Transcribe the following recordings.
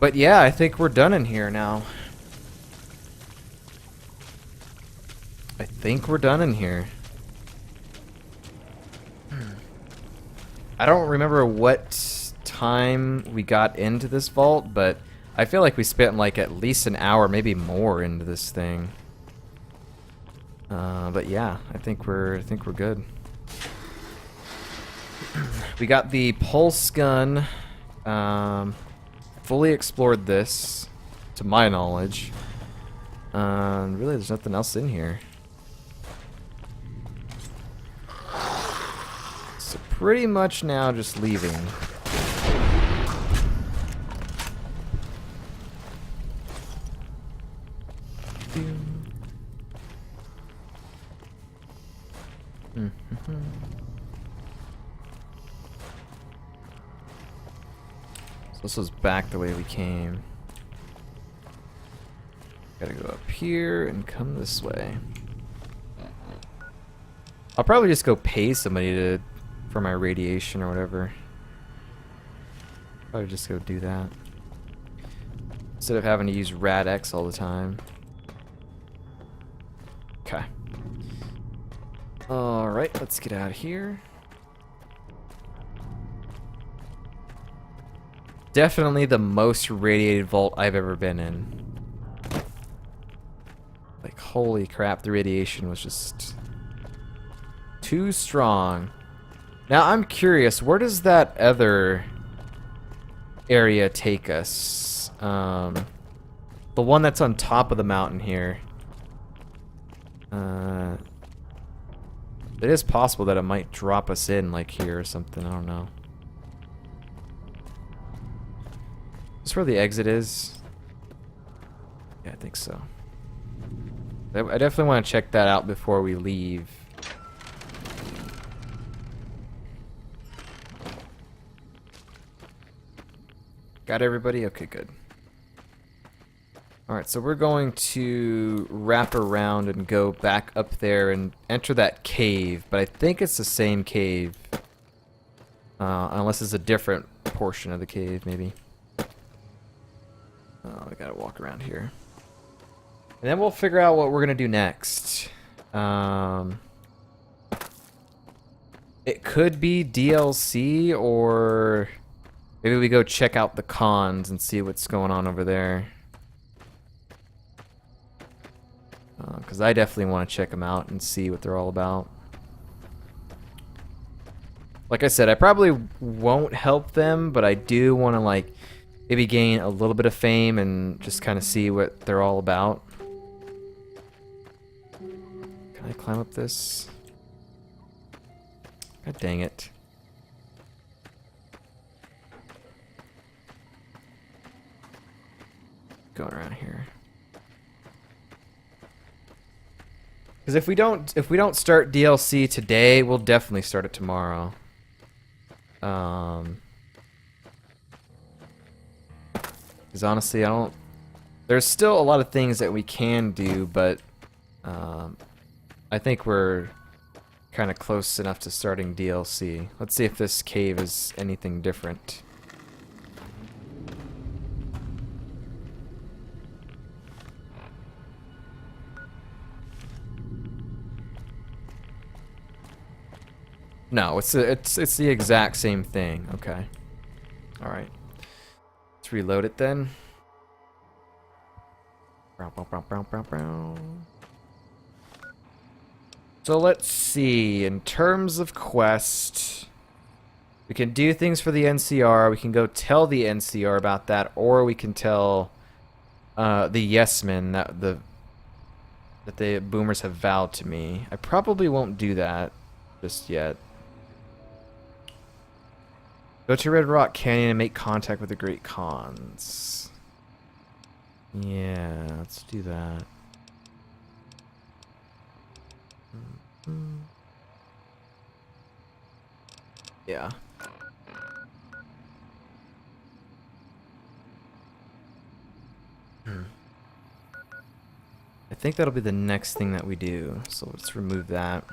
But yeah, I think we're done in here now. I think we're done in here. I don't remember what time we got into this vault, but I feel like we spent like at least an hour, maybe more, into this thing. But yeah, I think we're good. We got the pulse gun. Fully explored this, to my knowledge. Really, there's nothing else in here. So pretty much now just leaving. So this was back the way we came. Gotta go up here and come this way. I'll probably just go pay somebody for my radiation or whatever. Probably just go do that. Instead of having to use RAD-X all the time. Okay. Alright, let's get out of here. Definitely the most radiated vault I've ever been in. Like, holy crap, the radiation was just too strong. Now, I'm curious, where does that other area take us? The one that's on top of the mountain here. It is possible that it might drop us in, like here or something, I don't know. Is this where the exit is? Yeah, I think so. I definitely want to check that out before we leave. Got everybody? Okay, good. Alright, so we're going to wrap around and go back up there and enter that cave, but I think it's the same cave. Unless it's a different portion of the cave, maybe. Oh, I gotta walk around here. And then we'll figure out what we're gonna do next. It could be DLC, or maybe we go check out the cons and see what's going on over there. Because I definitely want to check them out and see what they're all about. Like I said, I probably won't help them, but I do want to, like, maybe gain a little bit of fame and just kind of see what they're all about. Can I climb up this? God dang it. Going around here. Because if we don't start DLC today, we'll definitely start it tomorrow. Because honestly, there's still a lot of things that we can do, but I think we're kind of close enough to starting DLC. Let's see if this cave is anything different. No, it's the exact same thing. Okay. All right. Let's reload it then. So let's see. In terms of quest, we can do things for the NCR. We can go tell the NCR about that, or we can tell the yes men that the boomers have vowed to me. I probably won't do that just yet. Go to Red Rock Canyon and make contact with the Great Khans. Yeah, let's do that. Yeah. I think that'll be the next thing that we do. So let's remove that.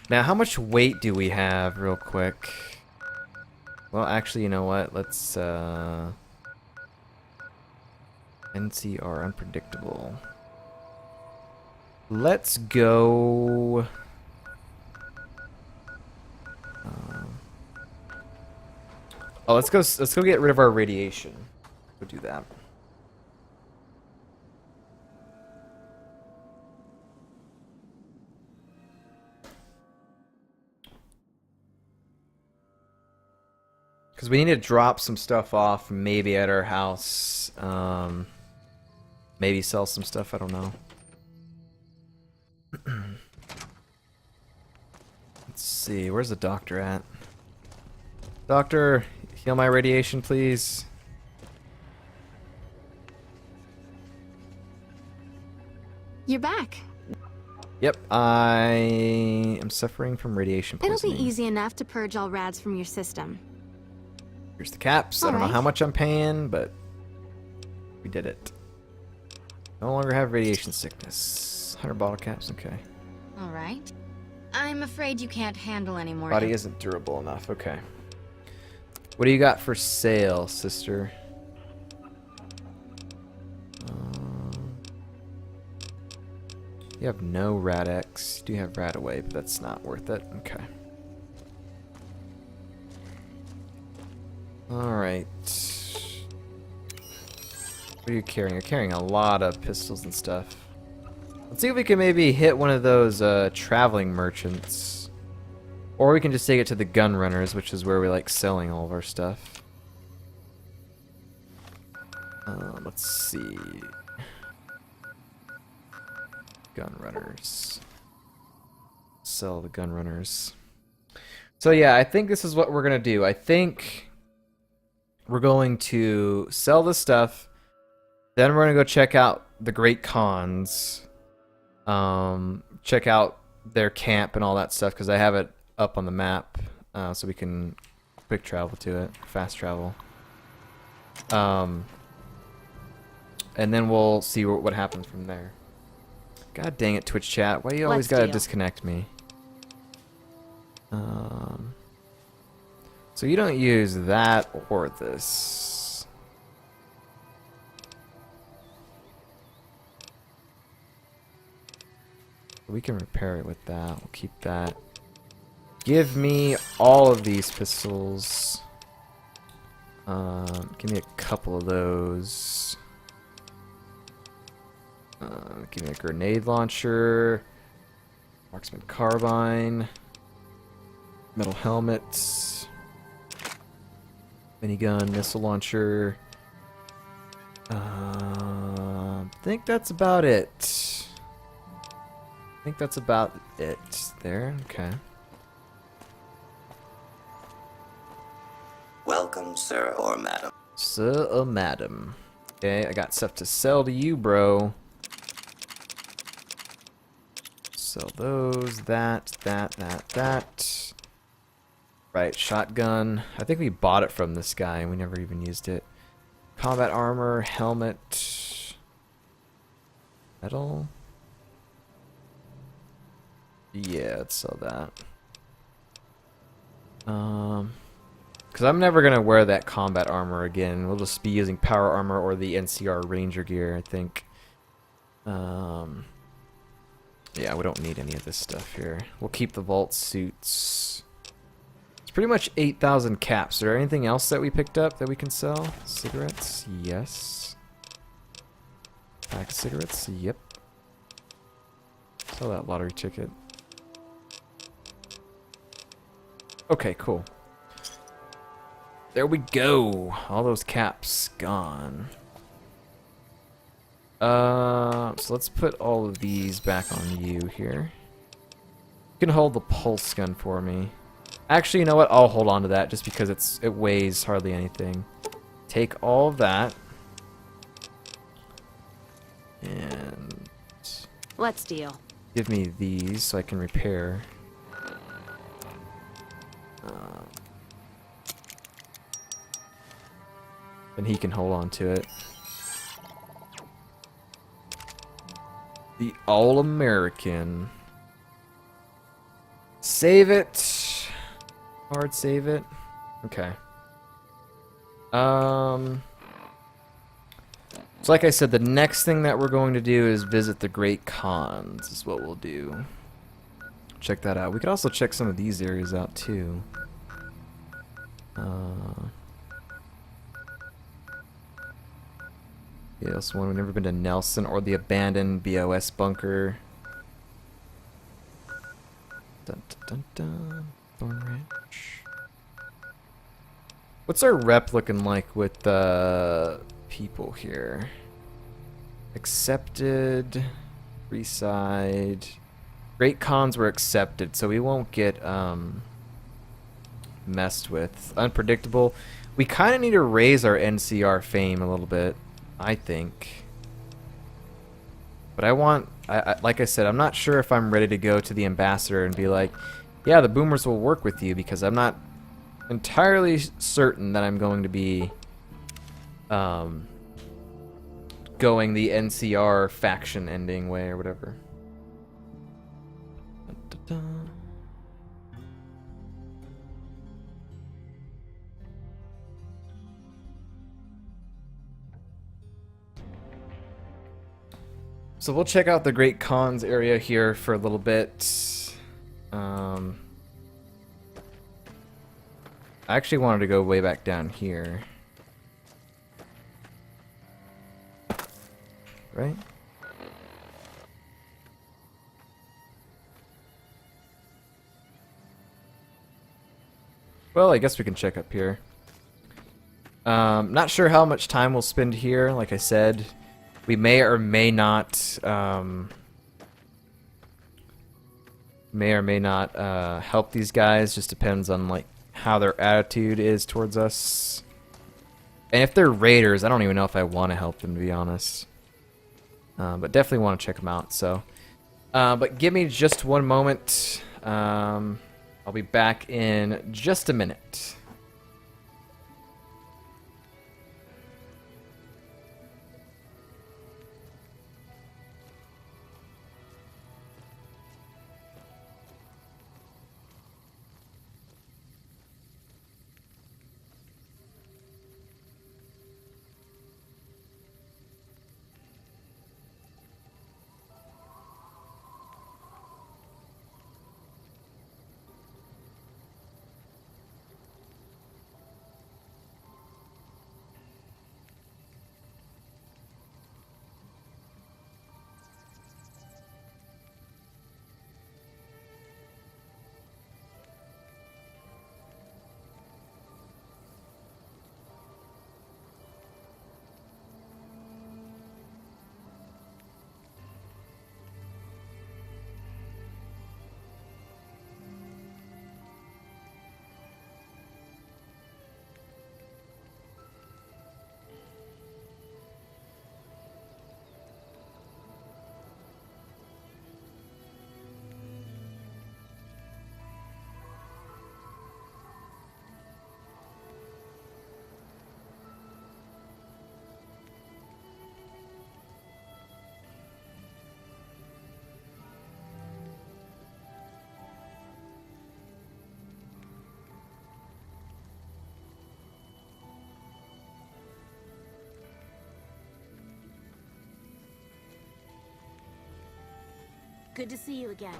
Now, how much weight do we have, real quick? Well, actually, you know what? Let's NCR unpredictable. Let's go. Oh, let's go. Let's go get rid of our radiation. We'll do that. Because we need to drop some stuff off, maybe at our house. Maybe sell some stuff. I don't know. Let's see. Where's the doctor at? Doctor, heal my radiation, please. You're back. Yep, I am suffering from radiation poisoning. It'll be easy enough to purge all rads from your system. Here's the caps. I don't know how much I'm paying, but we did it. No longer have radiation sickness. 100 bottle caps, okay. All right. I'm afraid you can't handle any more. Body isn't durable enough, okay. What do you got for sale, sister? You have no Rad-X. You do have Rad-Away, but that's not worth it. Okay. Alright. What are you carrying? You're carrying a lot of pistols and stuff. Let's see if we can maybe hit one of those traveling merchants. Or we can just take it to the gun runners, which is where we like selling all of our stuff. Let's see. Gun runners. Sell the gun runners. So yeah, I think this is what we're gonna do. I think we're going to sell the stuff. Then we're gonna go check out the Great Khans. Check out their camp and all that stuff because I have it up on the map, so we can quick travel to it, fast travel. And then we'll see what happens from there. God dang it, Twitch chat! Why you always gotta disconnect me? So you don't use that or this. We can repair it with that. We'll keep that. Give me all of these pistols. Give me a couple of those. Give me a grenade launcher. Marksman carbine. Metal helmet. Minigun, missile launcher. I think that's about it. I think that's about it there. Okay. Welcome, sir or madam. Sir or madam. Okay, I got stuff to sell to you, bro. Sell those, that. Right, shotgun. I think we bought it from this guy and we never even used it. Combat armor, helmet. Metal. Yeah, let's sell that. Because I'm never going to wear that combat armor again. We'll just be using power armor or the NCR Ranger gear, I think. Yeah, we don't need any of this stuff here. We'll keep the vault suits. It's pretty much 8,000 caps. Is there anything else that we picked up that we can sell? Cigarettes? Yes. Pack of cigarettes? Yep. Sell that lottery ticket. Okay, cool. There we go. All those caps gone. So let's put all of these back on you here. You can hold the pulse gun for me. Actually, you know what? I'll hold on to that just because it weighs hardly anything. Take all of that. And let's deal. Give me these so I can repair. Then he can hold on to it. The All-American. Save it. Hard save it. Okay. So like I said, the next thing that we're going to do is visit the Great Khans is what we'll do. Check that out. We could also check some of these areas out too. Yeah, this one. We've never been to Nelson or the abandoned BOS bunker. Dun, dun, dun, dun. Thorn Ranch. What's our rep looking like with the people here? Accepted. Freeside. Great Khans were accepted, so we won't get messed with. Unpredictable. We kind of need to raise our NCR fame a little bit, I think. But I want, like I said, I'm not sure if I'm ready to go to the ambassador and be like, yeah, the boomers will work with you, because I'm not entirely certain that I'm going to be going the NCR faction ending way or whatever. Dun. So we'll check out the Great Khans area here for a little bit. I actually wanted to go way back down here. Right? Well, I guess we can check up here. Not sure how much time we'll spend here. Like I said, we may or may not help these guys. Just depends on like how their attitude is towards us. And if they're raiders, I don't even know if I want to help them, to be honest. But definitely want to check them out. So, but give me just one moment. I'll be back in just a minute. Good to see you again.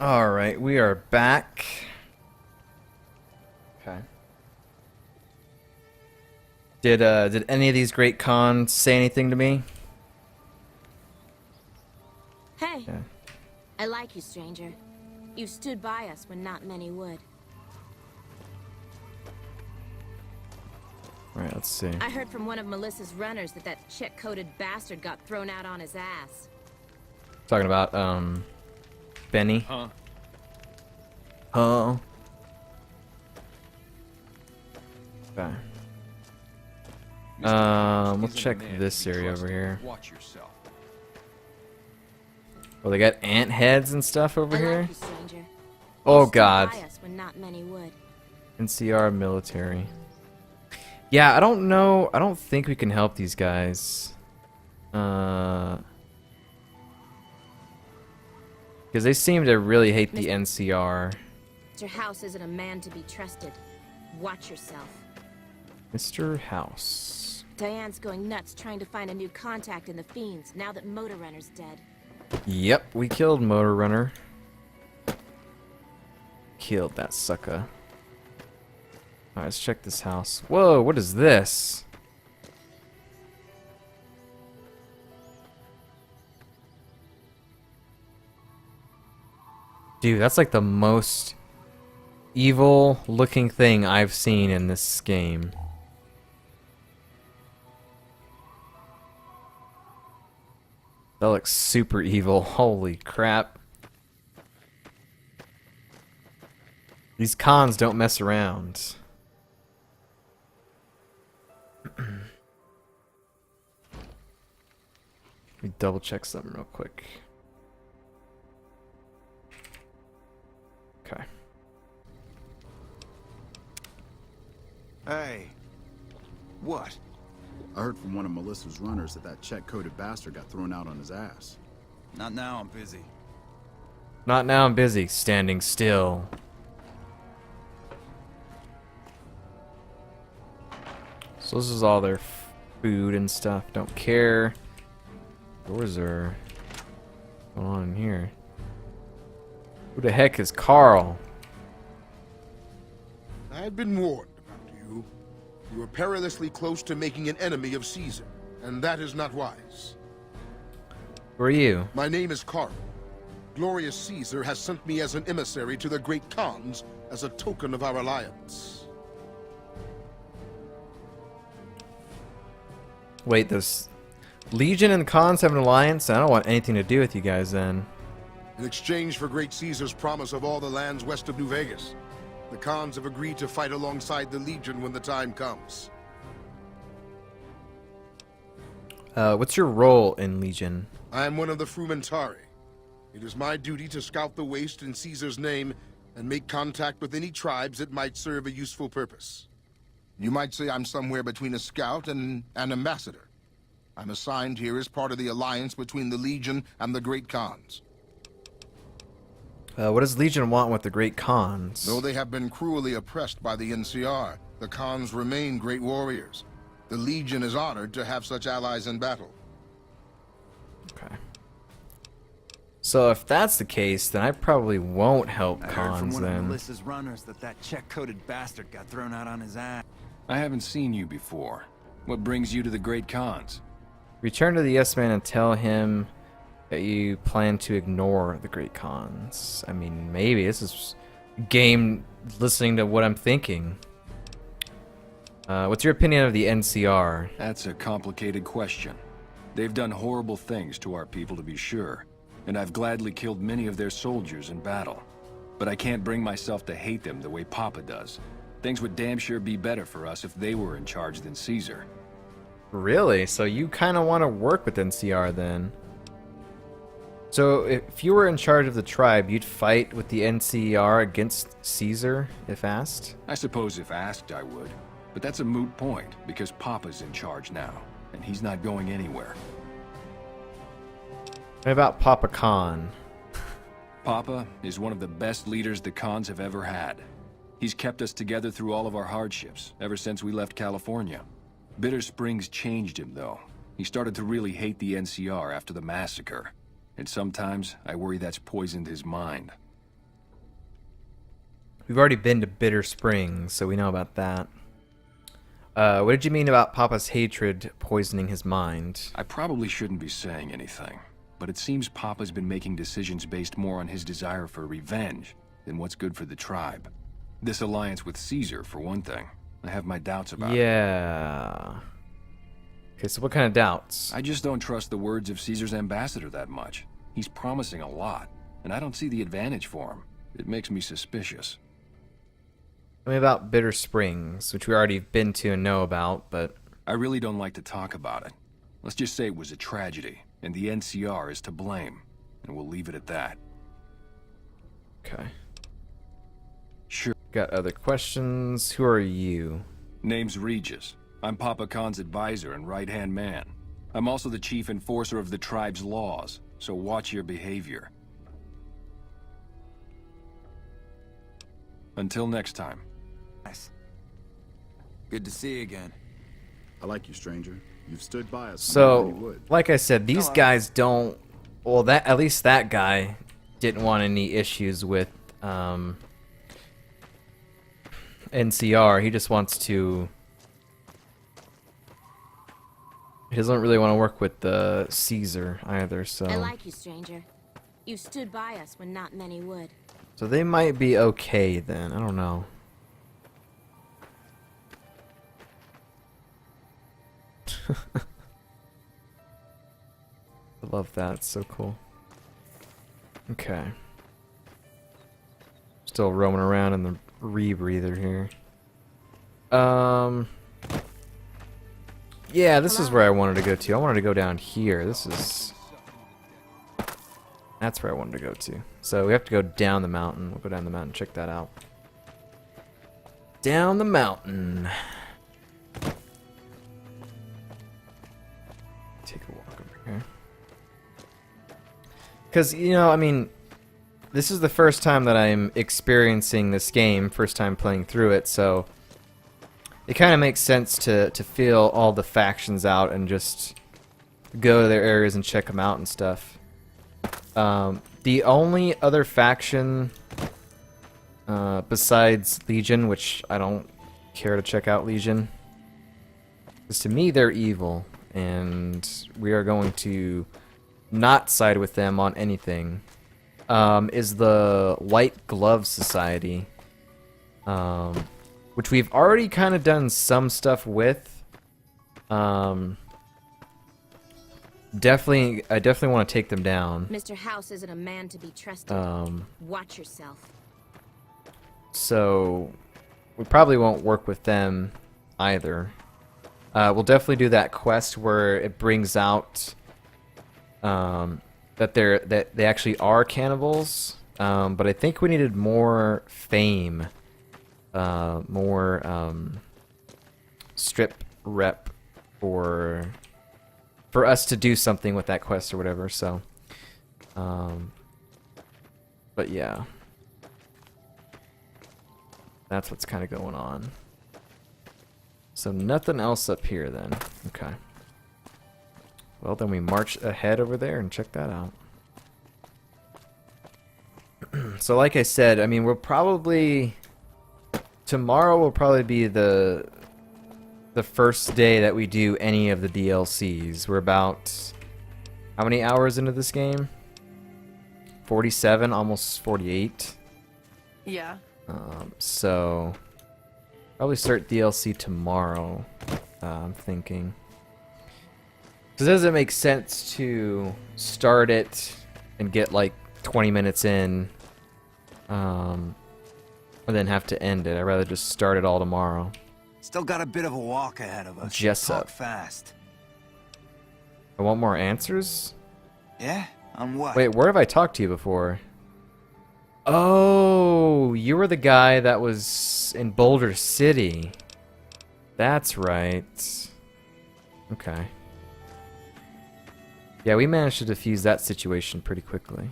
All right, we are back. Okay. Did any of these Great Khans say anything to me? Hey, Yeah. I like you, stranger. You stood by us when not many would. All right, let's see. I heard from one of Melissa's runners that that check-coded bastard got thrown out on his ass. Talking about Benny. Huh? Oh. Okay. We'll Isn't a check man to this be area over trusted. here. Watch yourself. Oh, they got ant heads and stuff over I here. like you, stranger. Oh You stood God. by us when not many would. NCR military. Yeah, I don't know. I don't think we can help these guys. Because they seem to really hate the NCR. Mr. House isn't a man to be trusted. Watch yourself. Mr. House. Diane's going nuts trying to find a new contact in the Fiends now that Motor Runner's dead. Yep, we killed Motor Runner. Killed that sucker. Alright, let's check this house. Whoa, what is this? Dude, that's like the most evil looking thing I've seen in this game. That looks super evil. Holy crap. These cons don't mess around. Let me double check something real quick. Okay. Hey. What? I heard from one of Melissa's runners that check-coded bastard got thrown out on his ass. Not now, I'm busy. Not now, I'm busy. Standing still. So this is all their food and stuff. Don't care. Doors are going on in here. Who the heck is Carl? I had been warned about you. You were perilously close to making an enemy of Caesar, and that is not wise. Who are you? My name is Carl. Glorious Caesar has sent me as an emissary to the great Khans as a token of our alliance. Wait, this Legion and Khans have an alliance? I don't want anything to do with you guys then. In exchange for great Caesar's promise of all the lands west of New Vegas, the Khans have agreed to fight alongside the Legion when the time comes. What's your role in Legion? I am one of the Frumentari. It is my duty to scout the waste in Caesar's name and make contact with any tribes that might serve a useful purpose. You might say I'm somewhere between a scout and an ambassador. I'm assigned here as part of the alliance between the Legion and the Great Khans. What does Legion want with the Great Khans? Though they have been cruelly oppressed by the NCR, the Khans remain great warriors. The Legion is honored to have such allies in battle. Okay. So if that's the case, then I probably won't help I heard from Khans one of then. Melissa's runners that check-coded bastard got thrown out on his ass. I haven't seen you before. What brings you to the Great Khans? Return to the Yes Man and tell him that you plan to ignore the Great Khans. I mean, maybe this is game listening to what I'm thinking. What's your opinion of the NCR? That's a complicated question. They've done horrible things to our people, to be sure, and I've gladly killed many of their soldiers in battle. But I can't bring myself to hate them the way Papa does. Things would damn sure be better for us if they were in charge than Caesar. Really? So you kind of want to work with NCR then? So if you were in charge of the tribe, you'd fight with the NCR against Caesar, if asked? I suppose if asked, I would. But that's a moot point, because Papa's in charge now, and he's not going anywhere. What about Papa Khan? Papa is one of the best leaders the Khans have ever had. He's kept us together through all of our hardships, ever since we left California. Bitter Springs changed him, though. He started to really hate the NCR after the massacre. And sometimes, I worry that's poisoned his mind. We've already been to Bitter Springs, so we know about that. What did you mean about Papa's hatred poisoning his mind? I probably shouldn't be saying anything, but it seems Papa's been making decisions based more on his desire for revenge than what's good for the tribe. This alliance with Caesar, for one thing. I have my doubts about it. Yeah. Okay, so what kind of doubts? I just don't trust the words of Caesar's ambassador that much. He's promising a lot, and I don't see the advantage for him. It makes me suspicious. Tell me about Bitter Springs, which we already been to and know about, but... I really don't like to talk about it. Let's just say it was a tragedy, and the NCR is to blame, and we'll leave it at that. Okay. Sure. Got other questions? Who are you? Name's Regis. I'm Papa Khan's advisor and right-hand man. I'm also the chief enforcer of the tribe's laws, so watch your behavior. Until next time. Nice. Good to see you again. I like you, stranger. You've stood by us more than you So, would. like I said, these Hello. guys don't. Well, that at least that guy didn't want any issues with NCR. He just wants to. He doesn't really want to work with the Caesar either. So. I like you, stranger. You stood by us when not many would. So they might be okay then. I don't know. I love that. It's so cool. Okay. Still roaming around in the rebreather here. Yeah, this is where I wanted to go to. I wanted to go down here. That's where I wanted to go to. So we have to go down the mountain. We'll go down the mountain, check that out. Down the mountain. Take a walk over here. Because, you know, I mean, this is the first time that I'm experiencing this game, first time playing through it, so it kind of makes sense to feel all the factions out and just go to their areas and check them out and stuff. The only other faction besides Legion, which I don't care to check out Legion, because to me they're evil, and we are going to not side with them on anything, is the White Glove Society, which we've already kind of done some stuff with. I definitely want to take them down. Mr. House isn't a man to be trusted. Watch yourself. So we probably won't work with them either. We'll definitely do that quest where it brings out that they actually are cannibals. But I think we needed more fame, more strip rep for us to do something with that quest or whatever. So, but yeah. That's what's kind of going on. So nothing else up here then. Okay. Well, then we march ahead over there and check that out. So like I said, I mean, we'll probably... Tomorrow will probably be the first day that we do any of the DLCs. We're about... How many hours into this game? 47, almost 48. Yeah. So probably start DLC tomorrow, I'm thinking. Because it doesn't make sense to start it and get like 20 minutes in, and then have to end it. I'd rather just start it all tomorrow. Still got a bit of a walk ahead of us. Jessup. Talk fast. I want more answers? Yeah? On what? Wait, where have I talked to you before? Oh, you were the guy that was in Boulder City. That's right. Okay. Yeah, we managed to defuse that situation pretty quickly.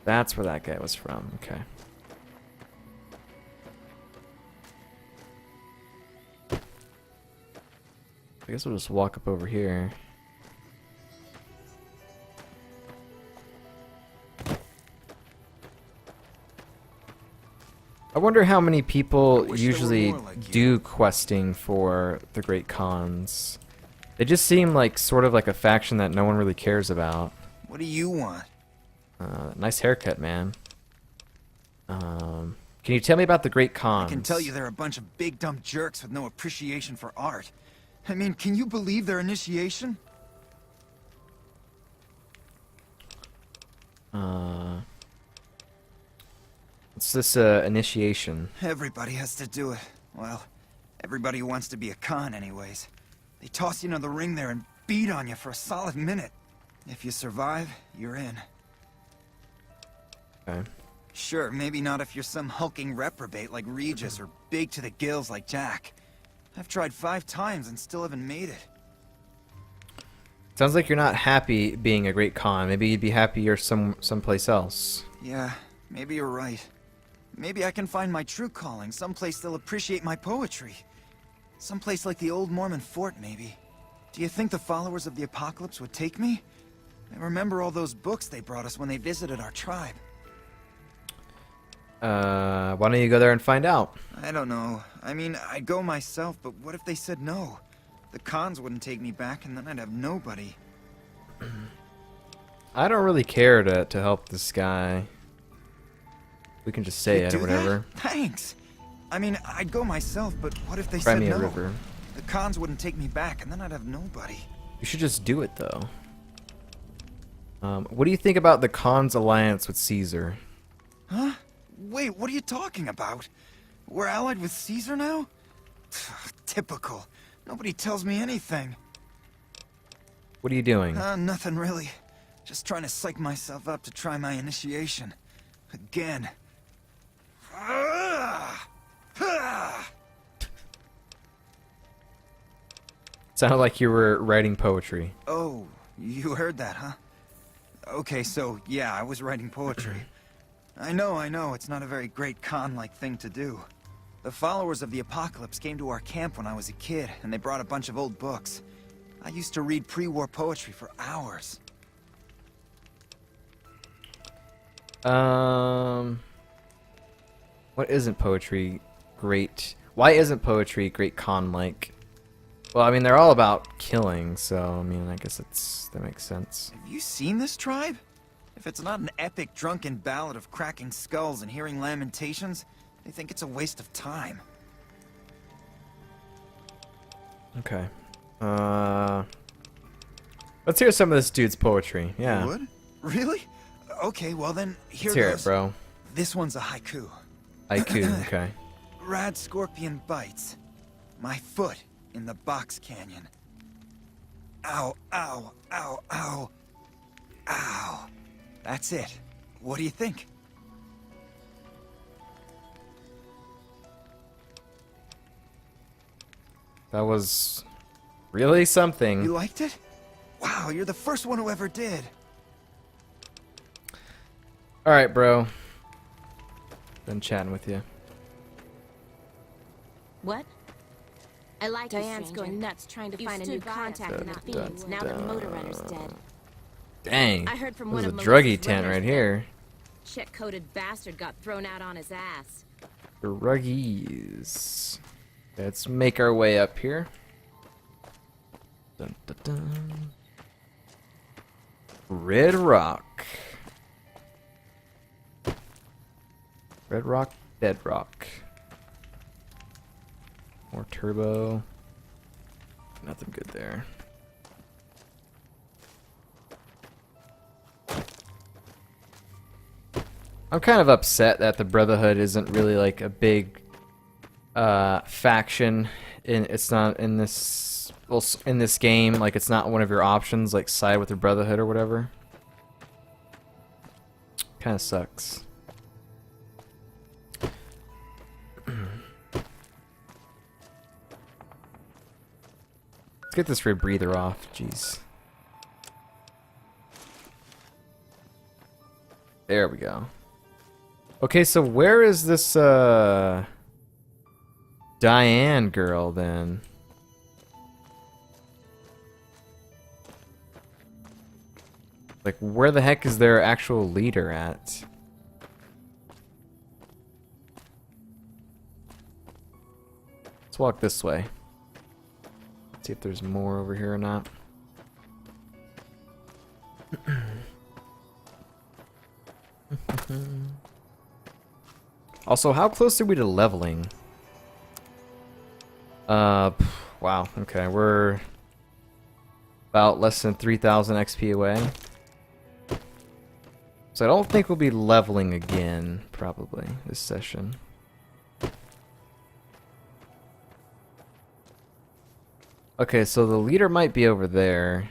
That's where that guy was from. Okay. I guess we'll just walk up over here. I wonder how many people Wish there were usually more like you. do questing for the Great Khans. They just seem like sort of like a faction that no one really cares about. What do you want? Nice haircut, man. Can you tell me about the Great Khans? I can tell you they're a bunch of big dumb jerks with no appreciation for art. I mean, can you believe their initiation? What's this initiation? Everybody has to do it. Well, everybody who wants to be a Khan anyways. They toss you into the ring there and beat on you for a solid minute. If you survive, you're in. Okay. Sure, maybe not if you're some hulking reprobate like Regis or big to the gills like Jack. I've tried 5 times and still haven't made it. Sounds like you're not happy being a Great Khan. Maybe you'd be happier someplace else. Yeah, maybe you're right. Maybe I can find my true calling, someplace they'll appreciate my poetry. Someplace like the old Mormon fort, maybe. Do you think the followers of the apocalypse would take me? I remember all those books they brought us when they visited our tribe. Why don't you go there and find out? I don't know. I mean, I'd go myself, but what if they said no? The cons wouldn't take me back, and then I'd have nobody. I don't really care to help this guy. We can just say You'd it or do whatever. that? Thanks. I mean, I'd go myself, but what if they Cry said me no? a river. The cons wouldn't take me back, and then I'd have nobody. You should just do it, though. What do you think about the Khan's alliance with Caesar? Huh? Wait, what are you talking about? We're allied with Caesar now? Typical. Nobody tells me anything. What are you doing? Nothing really. Just trying to psych myself up to try my initiation. Again. Sounded like you were writing poetry. Oh, you heard that, huh? Okay, so, yeah, I was writing poetry. I know, it's not a very great con-like thing to do. The followers of the apocalypse came to our camp when I was a kid, and they brought a bunch of old books. I used to read pre-war poetry for hours. What isn't poetry great? Why isn't poetry great con-like? Well, I mean, they're all about killing, so, I mean, I guess that makes sense. Have you seen this tribe? If it's not an epic drunken ballad of cracking skulls and hearing lamentations, they think it's a waste of time. Okay. Let's hear some of this dude's poetry. Yeah. You would? Really? Okay, well then, Let's hear goes. it, bro. This one's a haiku. IQ, okay. Rad scorpion bites. My foot in the box canyon. Ow, ow, ow, ow. Ow. That's it. What do you think? That was really something. You liked it? Wow, you're the first one who ever did. Alright, bro. Done chatting with you. What? I like you, Diane's stranger. going nuts trying to You find a stood new by us contact when in we the were fiends being now that the motor runner's dead. Dang. I heard from This one is of a Melissa's druggy tent runners right that here. Shit-coated bastard got thrown out on his ass. Druggies. Let's make our way up here. Dun, dun, dun. Red Rock. Red Rock, Dead Rock. More turbo. Nothing good there. I'm kind of upset that the Brotherhood isn't really like a big faction. It's not in this in this game. Like it's not one of your options. Like side with the Brotherhood or whatever. Kind of sucks. Let's get this rebreather off. Jeez. There we go. Okay, so where is this Diane girl then? Like, where the heck is their actual leader at? Let's walk this way. See if there's more over here or not. Also, how close are we to leveling? Wow, okay, we're about less than 3,000 XP away. So I don't think we'll be leveling again, probably, this session. Okay, so the leader might be over there.